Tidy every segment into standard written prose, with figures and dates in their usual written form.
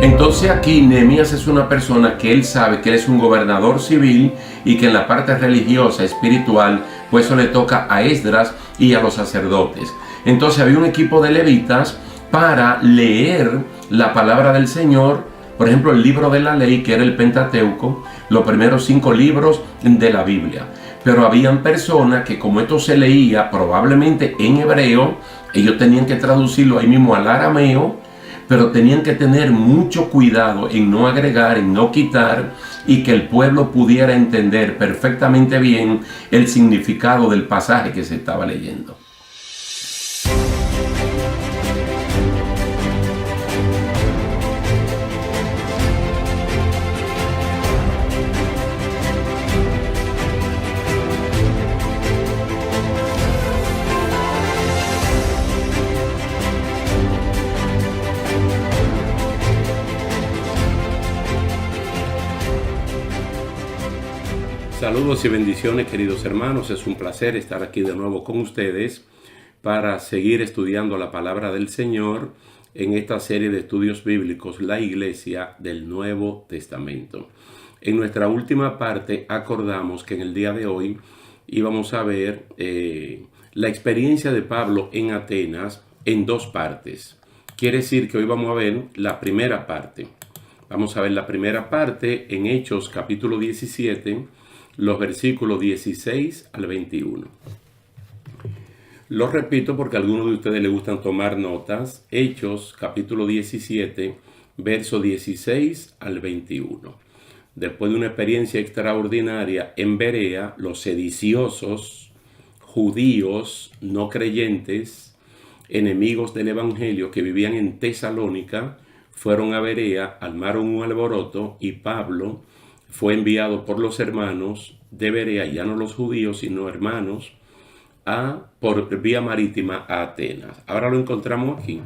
Entonces aquí Nehemías es una persona que él sabe que él es un gobernador civil y que en la parte religiosa, espiritual, pues eso le toca a Esdras y a los sacerdotes. Entonces había un equipo de levitas para leer la palabra del Señor, por ejemplo el libro de la ley, que era el Pentateuco, los primeros 5 libros de la Biblia. Pero habían personas que, como esto se leía probablemente en hebreo, ellos tenían que traducirlo ahí mismo al arameo, pero tenían que tener mucho cuidado en no agregar, en no quitar, y que el pueblo pudiera entender perfectamente bien el significado del pasaje que se estaba leyendo. Saludos y bendiciones, queridos hermanos. Es un placer estar aquí de nuevo con ustedes para seguir estudiando la palabra del Señor en esta serie de estudios bíblicos, la Iglesia del Nuevo Testamento. En nuestra última parte acordamos que en el día de hoy íbamos a ver la experiencia de Pablo en Atenas en 2 partes. Quiere decir que hoy vamos a ver la primera parte. Vamos a ver la primera parte en Hechos capítulo 17, los versículos 16 al 21. Lo repito porque a algunos de ustedes les gustan tomar notas. Hechos capítulo 17, verso 16 al 21. Después de una experiencia extraordinaria en Berea, los sediciosos, judíos no creyentes, enemigos del evangelio que vivían en Tesalónica, fueron a Berea, armaron un alboroto y Pablo fue enviado por los hermanos de Berea, ya no los judíos, sino hermanos, por vía marítima a Atenas. Ahora lo encontramos aquí.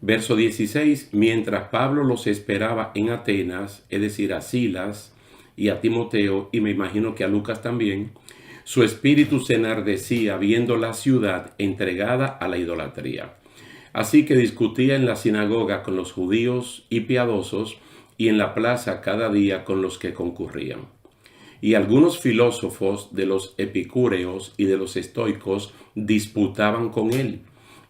Verso 16, mientras Pablo los esperaba en Atenas, es decir, a Silas y a Timoteo, y me imagino que a Lucas también, su espíritu se enardecía viendo la ciudad entregada a la idolatría. Así que discutía en la sinagoga con los judíos y piadosos, y en la plaza cada día con los que concurrían. Y algunos filósofos de los epicúreos y de los estoicos disputaban con él.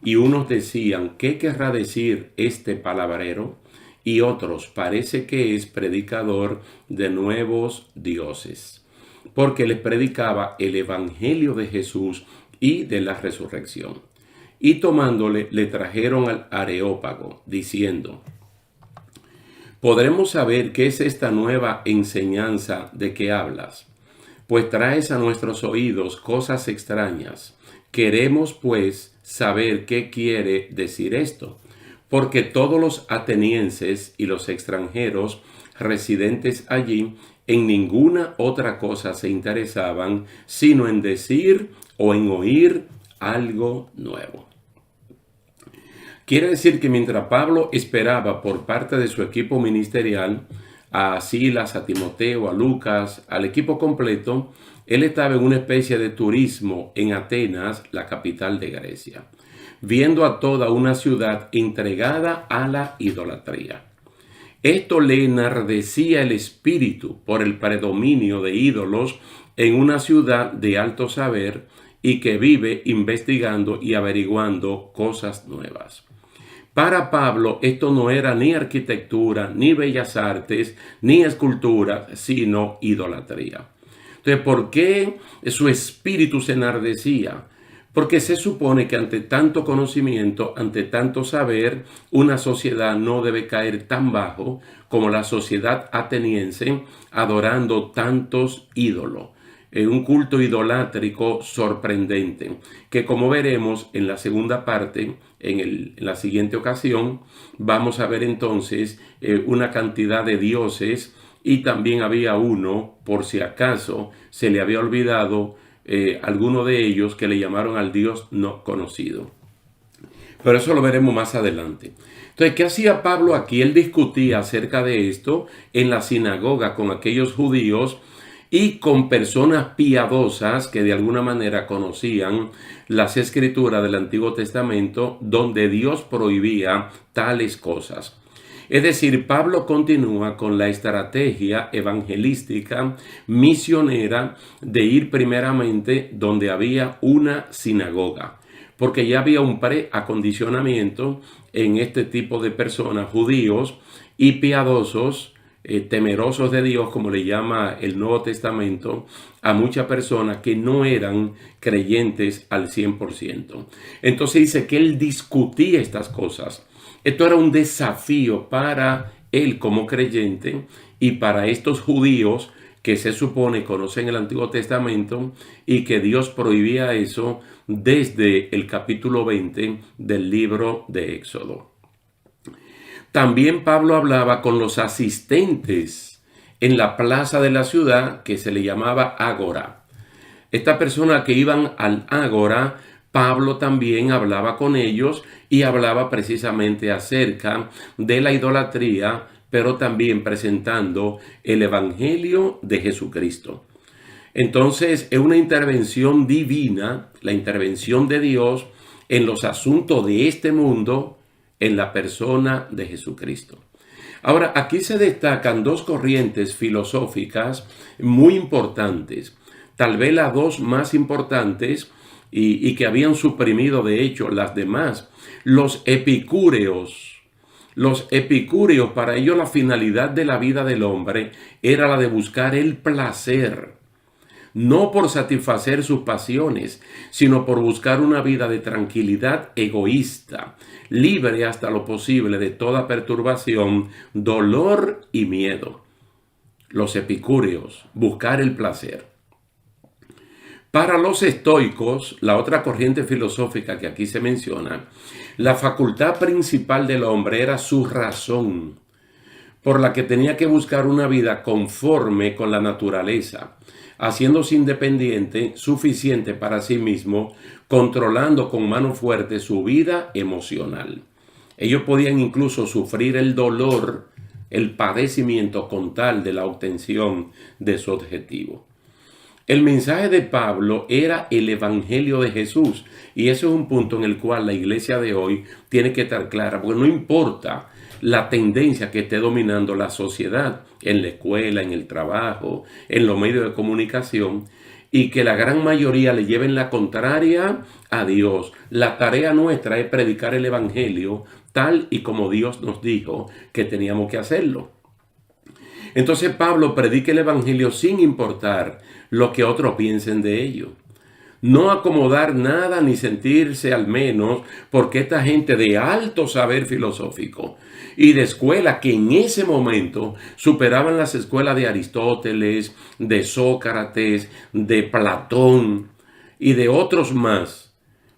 Y unos decían, ¿qué querrá decir este palabrero? Y otros, parece que es predicador de nuevos dioses, porque les predicaba el evangelio de Jesús y de la resurrección. Y tomándole, le trajeron al Areópago, diciendo, ¿podremos saber qué es esta nueva enseñanza de que hablas? Pues traes a nuestros oídos cosas extrañas. Queremos, pues, saber qué quiere decir esto, porque todos los atenienses y los extranjeros residentes allí en ninguna otra cosa se interesaban, sino en decir o en oír algo nuevo. Quiere decir que mientras Pablo esperaba por parte de su equipo ministerial a Silas, a Timoteo, a Lucas, al equipo completo, él estaba en una especie de turismo en Atenas, la capital de Grecia, viendo a toda una ciudad entregada a la idolatría. Esto le enardecía el espíritu por el predominio de ídolos en una ciudad de alto saber y que vive investigando y averiguando cosas nuevas. Para Pablo esto no era ni arquitectura, ni bellas artes, ni escultura, sino idolatría. Entonces, ¿por qué su espíritu se enardecía? Porque se supone que ante tanto conocimiento, ante tanto saber, una sociedad no debe caer tan bajo como la sociedad ateniense, adorando tantos ídolos. Un culto idolátrico sorprendente, que como veremos en la segunda parte, en la siguiente ocasión, vamos a ver entonces una cantidad de dioses, y también había uno, por si acaso se le había olvidado, alguno de ellos que le llamaron al Dios no conocido. Pero eso lo veremos más adelante. Entonces, ¿qué hacía Pablo aquí? Él discutía acerca de esto en la sinagoga con aquellos judíos y con personas piadosas que de alguna manera conocían las escrituras del Antiguo Testamento, donde Dios prohibía tales cosas. Es decir, Pablo continúa con la estrategia evangelística misionera de ir primeramente donde había una sinagoga, porque ya había un preacondicionamiento en este tipo de personas, judíos y piadosos, temerosos de Dios, como le llama el Nuevo Testamento, a muchas personas que no eran creyentes al 100%. Entonces dice que él discutía estas cosas. Esto era un desafío para él como creyente y para estos judíos que se supone conocen el Antiguo Testamento y que Dios prohibía eso desde el capítulo 20 del libro de Éxodo. También Pablo hablaba con los asistentes en la plaza de la ciudad que se le llamaba Ágora. Estas personas que iban al Ágora, Pablo también hablaba con ellos y hablaba precisamente acerca de la idolatría, pero también presentando el Evangelio de Jesucristo. Entonces es una intervención divina, la intervención de Dios en los asuntos de este mundo, en la persona de Jesucristo. Ahora, aquí se destacan dos corrientes filosóficas muy importantes, tal vez las dos más importantes y que habían suprimido de hecho las demás. Los epicúreos. Los epicúreos, para ellos la finalidad de la vida del hombre era la de buscar el placer, no por satisfacer sus pasiones, sino por buscar una vida de tranquilidad egoísta, libre hasta lo posible de toda perturbación, dolor y miedo. Los epicúreos, buscar el placer. Para los estoicos, la otra corriente filosófica que aquí se menciona, la facultad principal del hombre era su razón, por la que tenía que buscar una vida conforme con la naturaleza, haciéndose independiente, suficiente para sí mismo, controlando con mano fuerte su vida emocional. Ellos podían incluso sufrir el dolor, el padecimiento con tal de la obtención de su objetivo. El mensaje de Pablo era el Evangelio de Jesús, y ese es un punto en el cual la iglesia de hoy tiene que estar clara, porque no importa la tendencia que esté dominando la sociedad, en la escuela, en el trabajo, en los medios de comunicación, y que la gran mayoría le lleven la contraria a Dios. La tarea nuestra es predicar el Evangelio tal y como Dios nos dijo que teníamos que hacerlo. Entonces Pablo predica el Evangelio sin importar lo que otros piensen de ello. No acomodar nada ni sentirse al menos porque esta gente de alto saber filosófico y de escuela que en ese momento superaban las escuelas de Aristóteles, de Sócrates, de Platón y de otros más.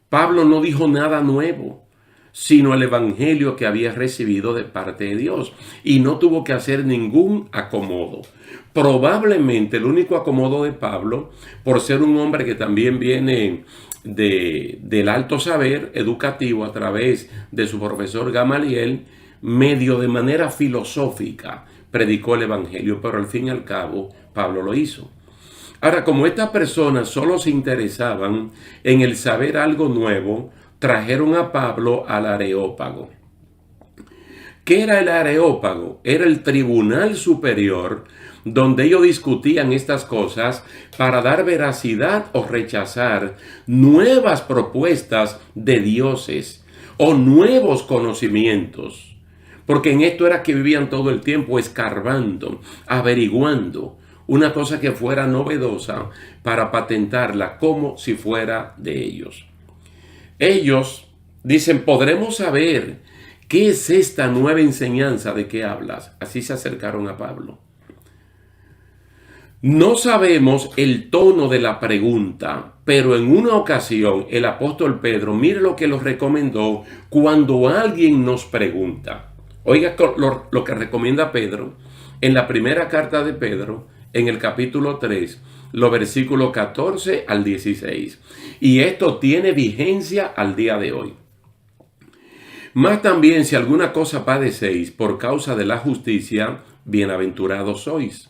Pablo no dijo nada nuevo, sino el Evangelio que había recibido de parte de Dios, y no tuvo que hacer ningún acomodo. Probablemente el único acomodo de Pablo, por ser un hombre que también viene del alto saber educativo a través de su profesor Gamaliel, medio de manera filosófica predicó el Evangelio, pero al fin y al cabo Pablo lo hizo. Ahora, como estas personas solo se interesaban en el saber algo nuevo, trajeron a Pablo al Areópago. ¿Qué era el Areópago? Era el tribunal superior donde ellos discutían estas cosas para dar veracidad o rechazar nuevas propuestas de dioses o nuevos conocimientos. Porque en esto era que vivían todo el tiempo escarbando, averiguando una cosa que fuera novedosa para patentarla como si fuera de ellos. Ellos dicen, podremos saber qué es esta nueva enseñanza de que hablas. Así se acercaron a Pablo. No sabemos el tono de la pregunta, pero en una ocasión el apóstol Pedro, mire lo que los recomendó cuando alguien nos pregunta. Oiga lo que recomienda Pedro en la primera carta de Pedro, en el capítulo 3, los versículos 14 al 16. Y esto tiene vigencia al día de hoy. Más también, si alguna cosa padecéis por causa de la justicia, bienaventurados sois.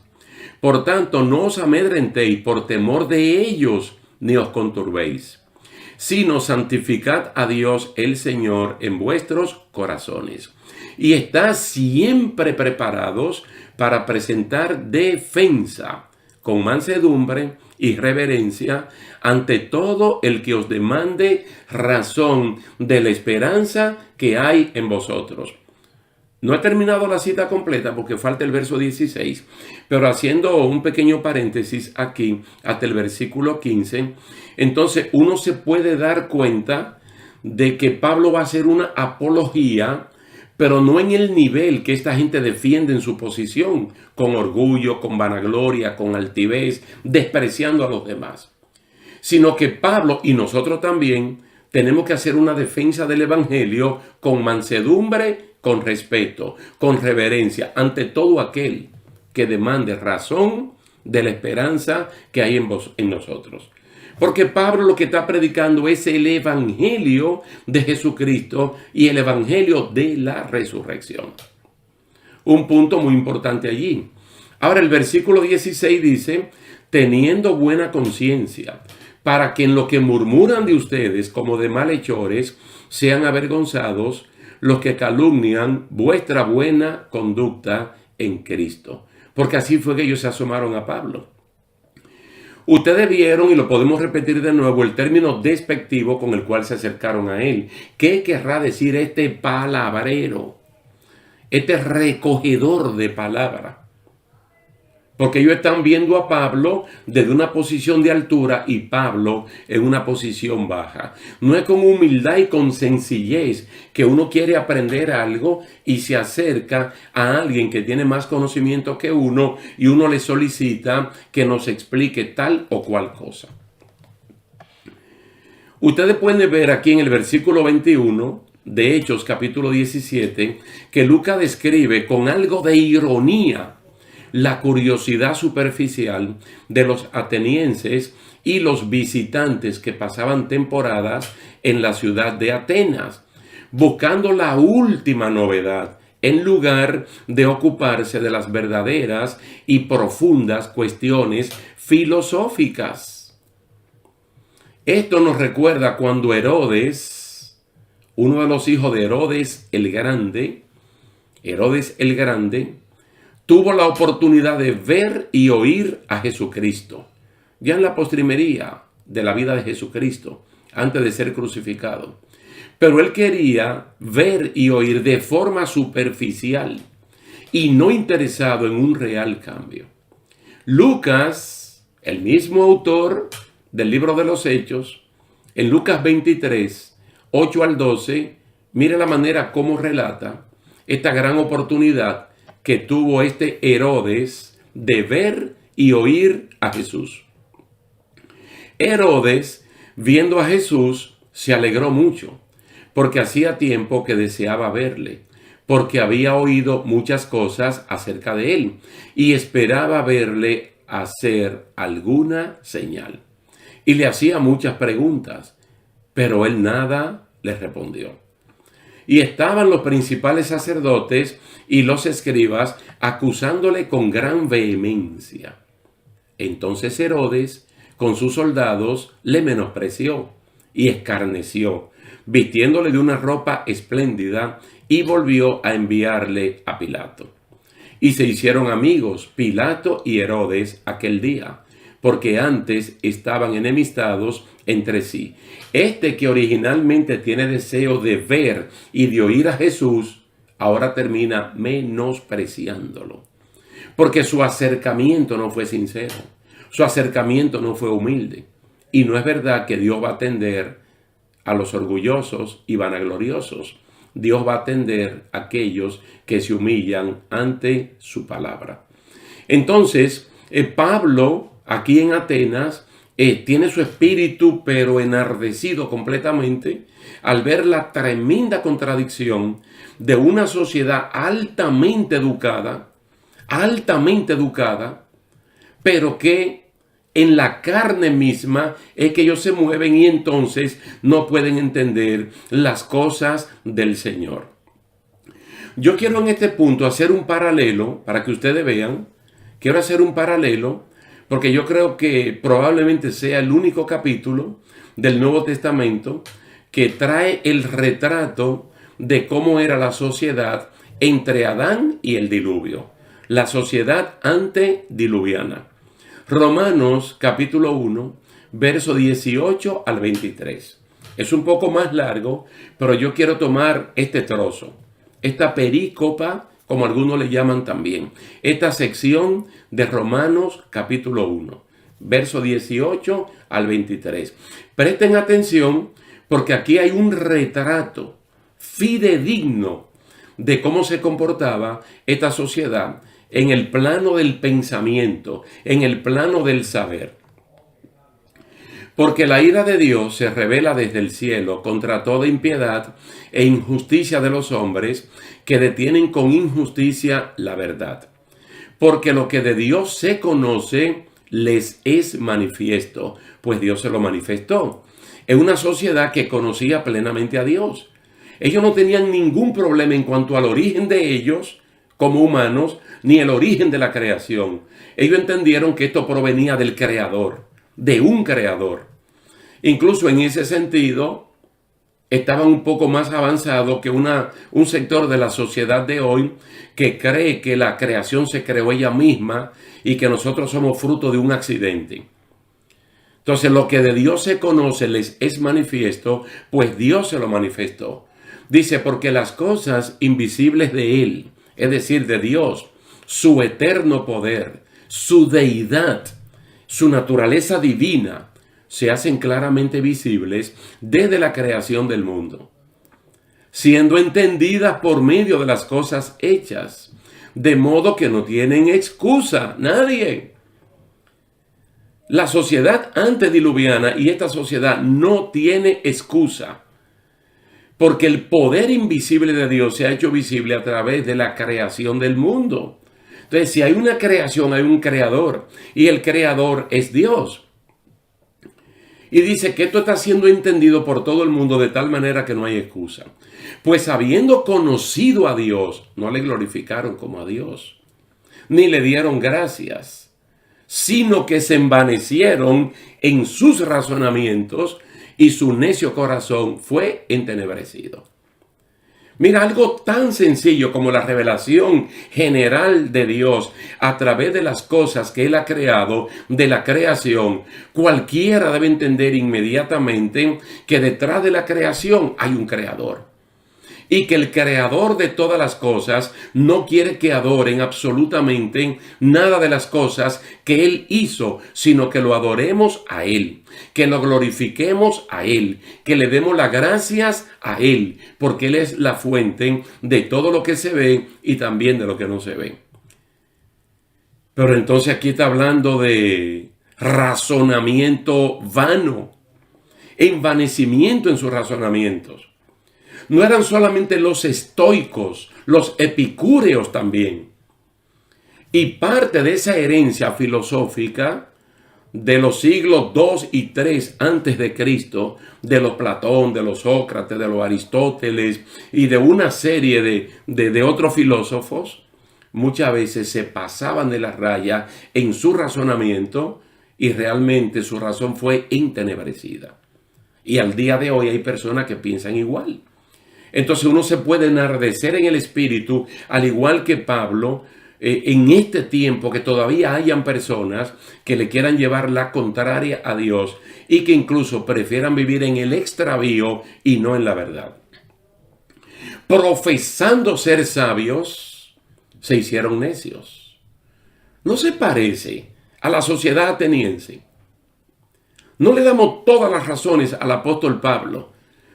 Por tanto, no os amedrentéis por temor de ellos, ni os conturbéis. sino santificad a Dios el Señor en vuestros corazones. Y estad siempre preparados para presentar defensa con mansedumbre y reverencia ante todo el que os demande razón de la esperanza que hay en vosotros. No he terminado la cita completa porque falta el verso 16, pero haciendo un pequeño paréntesis aquí hasta el versículo 15, entonces uno se puede dar cuenta de que Pablo va a hacer una apología, pero no en el nivel que esta gente defiende en su posición, con orgullo, con vanagloria, con altivez, despreciando a los demás, sino que Pablo y nosotros también tenemos que hacer una defensa del evangelio con mansedumbre, con respeto, con reverencia, ante todo aquel que demande razón de la esperanza que hay en nosotros. Porque Pablo lo que está predicando es el evangelio de Jesucristo y el evangelio de la resurrección. Un punto muy importante allí. Ahora el versículo 16 dice, teniendo buena conciencia, para que en lo que murmuran de ustedes como de malhechores sean avergonzados los que calumnian vuestra buena conducta en Cristo. Porque así fue que ellos se asomaron a Pablo. Ustedes vieron, y lo podemos repetir de nuevo, el término despectivo con el cual se acercaron a él. ¿Qué querrá decir este palabrero? Este recogedor de palabra. Porque ellos están viendo a Pablo desde una posición de altura y Pablo en una posición baja. No es con humildad y con sencillez que uno quiere aprender algo y se acerca a alguien que tiene más conocimiento que uno y uno le solicita que nos explique tal o cual cosa. Ustedes pueden ver aquí en el versículo 21 de Hechos capítulo 17 que Lucas describe con algo de ironía la curiosidad superficial de los atenienses y los visitantes que pasaban temporadas en la ciudad de Atenas, buscando la última novedad en lugar de ocuparse de las verdaderas y profundas cuestiones filosóficas. Esto nos recuerda cuando Herodes, uno de los hijos de Herodes el Grande, tuvo la oportunidad de ver y oír a Jesucristo, ya en la postrimería de la vida de Jesucristo, antes de ser crucificado. Pero él quería ver y oír de forma superficial y no interesado en un real cambio. Lucas, el mismo autor del libro de los Hechos, en Lucas 23, 8 al 12, mire la manera como relata esta gran oportunidad que tuvo este Herodes de ver y oír a Jesús. Herodes, viendo a Jesús, se alegró mucho, porque hacía tiempo que deseaba verle, porque había oído muchas cosas acerca de él, y esperaba verle hacer alguna señal. Y le hacía muchas preguntas, pero él nada le respondió. Y estaban los principales sacerdotes y los escribas acusándole con gran vehemencia. Entonces Herodes, con sus soldados, le menospreció y escarneció, vistiéndole de una ropa espléndida, y volvió a enviarle a Pilato. Y se hicieron amigos Pilato y Herodes aquel día, porque antes estaban enemistados entre sí. Este que originalmente tiene deseo de ver y de oír a Jesús, ahora termina menospreciándolo. Porque su acercamiento no fue sincero, su acercamiento no fue humilde. Y no es verdad que Dios va a atender a los orgullosos y vanagloriosos. Dios va a atender a aquellos que se humillan ante su palabra. Entonces, Pablo, aquí en Atenas, tiene su espíritu pero enardecido completamente al ver la tremenda contradicción de una sociedad altamente educada, pero que en la carne misma es que ellos se mueven y entonces no pueden entender las cosas del Señor. Yo quiero en este punto hacer un paralelo para que ustedes vean. Quiero hacer un paralelo porque yo creo que probablemente sea el único capítulo del Nuevo Testamento que trae el retrato de cómo era la sociedad entre Adán y el diluvio, la sociedad antediluviana. Romanos capítulo 1, verso 18 al 23. Es un poco más largo, pero yo quiero tomar este trozo, esta perícopa, como algunos le llaman también, esta sección de Romanos capítulo 1, verso 18 al 23. Presten atención porque aquí hay un retrato fidedigno de cómo se comportaba esta sociedad en el plano del pensamiento, en el plano del saber. Porque la ira de Dios se revela desde el cielo contra toda impiedad e injusticia de los hombres que detienen con injusticia la verdad. Porque lo que de Dios se conoce les es manifiesto, pues Dios se lo manifestó. Es una sociedad que conocía plenamente a Dios. Ellos no tenían ningún problema en cuanto al origen de ellos como humanos, ni el origen de la creación. Ellos entendieron que esto provenía del Creador, de un Creador. Incluso en ese sentido, estaban un poco más avanzados que un sector de la sociedad de hoy que cree que la creación se creó ella misma y que nosotros somos fruto de un accidente. Entonces, lo que de Dios se conoce les es manifiesto, pues Dios se lo manifestó. Dice, porque las cosas invisibles de Él, es decir, de Dios, su eterno poder, su deidad, su naturaleza divina, se hacen claramente visibles desde la creación del mundo, siendo entendidas por medio de las cosas hechas, de modo que no tienen excusa, nadie. La sociedad antediluviana y esta sociedad no tiene excusa, porque el poder invisible de Dios se ha hecho visible a través de la creación del mundo. Entonces, si hay una creación, hay un creador, y el creador es Dios. Y dice que esto está siendo entendido por todo el mundo de tal manera que no hay excusa. Pues habiendo conocido a Dios, no le glorificaron como a Dios, ni le dieron gracias, sino que se envanecieron en sus razonamientos y su necio corazón fue entenebrecido. Mira, algo tan sencillo como la revelación general de Dios a través de las cosas que Él ha creado, de la creación, cualquiera debe entender inmediatamente que detrás de la creación hay un creador. Y que el creador de todas las cosas no quiere que adoren absolutamente nada de las cosas que Él hizo, sino que lo adoremos a Él, que lo glorifiquemos a Él, que le demos las gracias a Él, porque Él es la fuente de todo lo que se ve y también de lo que no se ve. Pero entonces aquí está hablando de razonamiento vano, envanecimiento en sus razonamientos. No eran solamente los estoicos, los epicúreos también. Y parte de esa herencia filosófica de los siglos 2 y 3 antes de Cristo, de los Platón, de los Sócrates, de los Aristóteles y de una serie de otros filósofos, muchas veces se pasaban de la raya en su razonamiento y realmente su razón fue entenebrecida. Y al día de hoy hay personas que piensan igual. Entonces uno se puede enardecer en el espíritu, al igual que Pablo, en este tiempo que todavía hayan personas que le quieran llevar la contraria a Dios y que incluso prefieran vivir en el extravío y no en la verdad. Profesando ser sabios, se hicieron necios. ¿No se parece a la sociedad ateniense? No le damos todas las razones al apóstol Pablo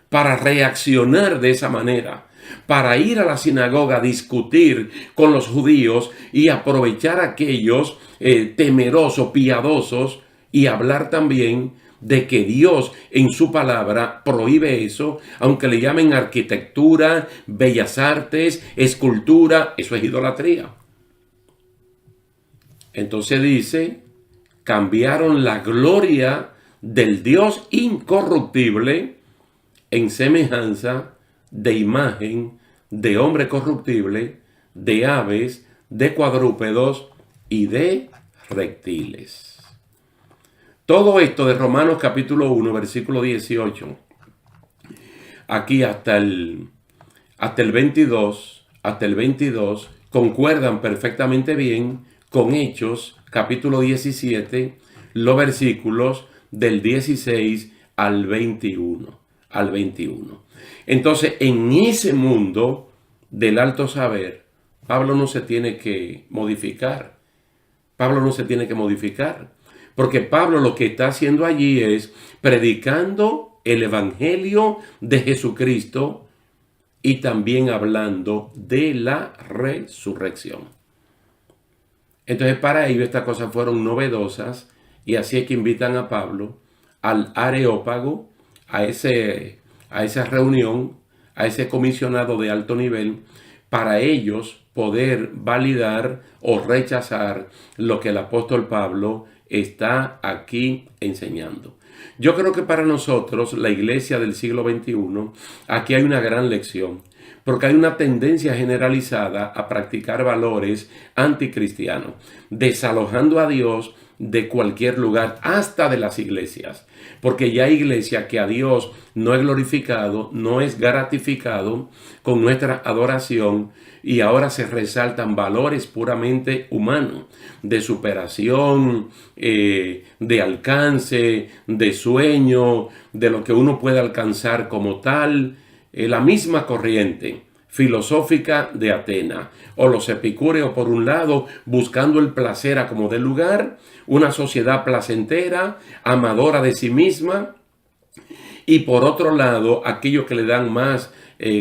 para reaccionar de esa manera, para ir a la sinagoga a discutir con los judíos y aprovechar a aquellos temerosos, piadosos y hablar también de que Dios en su palabra prohíbe eso, aunque le llamen arquitectura, bellas artes, escultura, eso es idolatría. Entonces dice, cambiaron la gloria del Dios incorruptible en semejanza de imagen de hombre corruptible, de aves, de cuadrúpedos y de reptiles. Todo esto de Romanos capítulo 1, versículo 18, aquí hasta el 22, concuerdan perfectamente bien con Hechos capítulo 17, los versículos del 16 al 21. Entonces, en ese mundo del alto saber, Pablo no se tiene que modificar. Porque Pablo lo que está haciendo allí es predicando el evangelio de Jesucristo y también hablando de la resurrección. Entonces, para ello estas cosas fueron novedosas, y así es que invitan a Pablo al Areópago, a esa reunión, a ese comisionado de alto nivel, para ellos poder validar o rechazar lo que el apóstol Pablo está aquí enseñando. Yo creo que para nosotros, la iglesia del siglo XXI, aquí hay una gran lección, porque hay una tendencia generalizada a practicar valores anticristianos, desalojando a Dios de cualquier lugar, hasta de las iglesias, porque ya hay iglesias que a Dios no es glorificado, no es gratificado con nuestra adoración, y ahora se resaltan valores puramente humanos, de superación, de alcance, de sueño, de lo que uno puede alcanzar como tal. La misma corriente filosófica de Atenas, o los epicúreos por un lado, buscando el placer a como de lugar, una sociedad placentera, amadora de sí misma, y por otro lado, aquellos que le dan más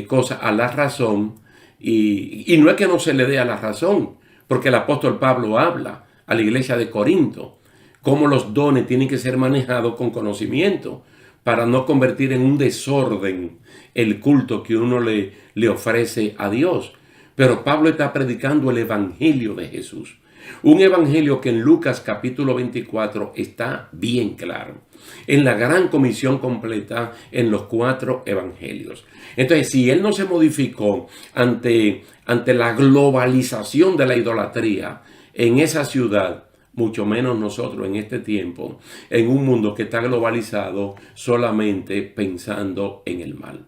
cosas a la razón, y no es que no se le dé a la razón, porque el apóstol Pablo habla a la iglesia de Corinto, cómo los dones tienen que ser manejados con conocimiento, para no convertir en un desorden el culto que uno le ofrece a Dios. Pero Pablo está predicando el evangelio de Jesús. Un evangelio que en Lucas capítulo 24 está bien claro. En la gran comisión completa en los 4 evangelios. Entonces, si él no se modificó ante la globalización de la idolatría en esa ciudad, mucho menos nosotros en este tiempo, en un mundo que está globalizado solamente pensando en el mal.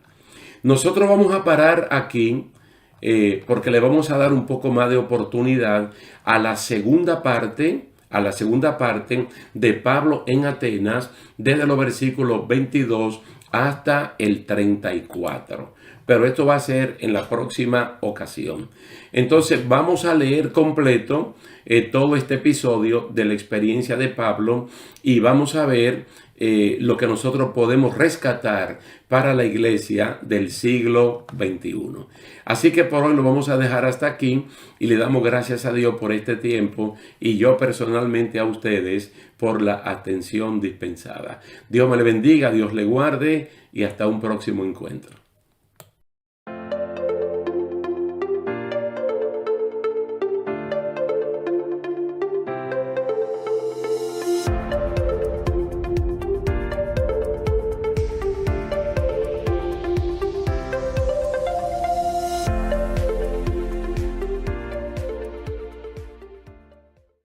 Nosotros vamos a parar aquí porque le vamos a dar un poco más de oportunidad a la segunda parte de Pablo en Atenas, desde los versículos 22 hasta el 34. Pero esto va a ser en la próxima ocasión. Entonces vamos a leer completo todo este episodio de la experiencia de Pablo, y vamos a ver lo que nosotros podemos rescatar para la iglesia del siglo XXI. Así que por hoy lo vamos a dejar hasta aquí, y le damos gracias a Dios por este tiempo, y yo personalmente a ustedes por la atención dispensada. Dios me le bendiga, Dios le guarde, y hasta un próximo encuentro.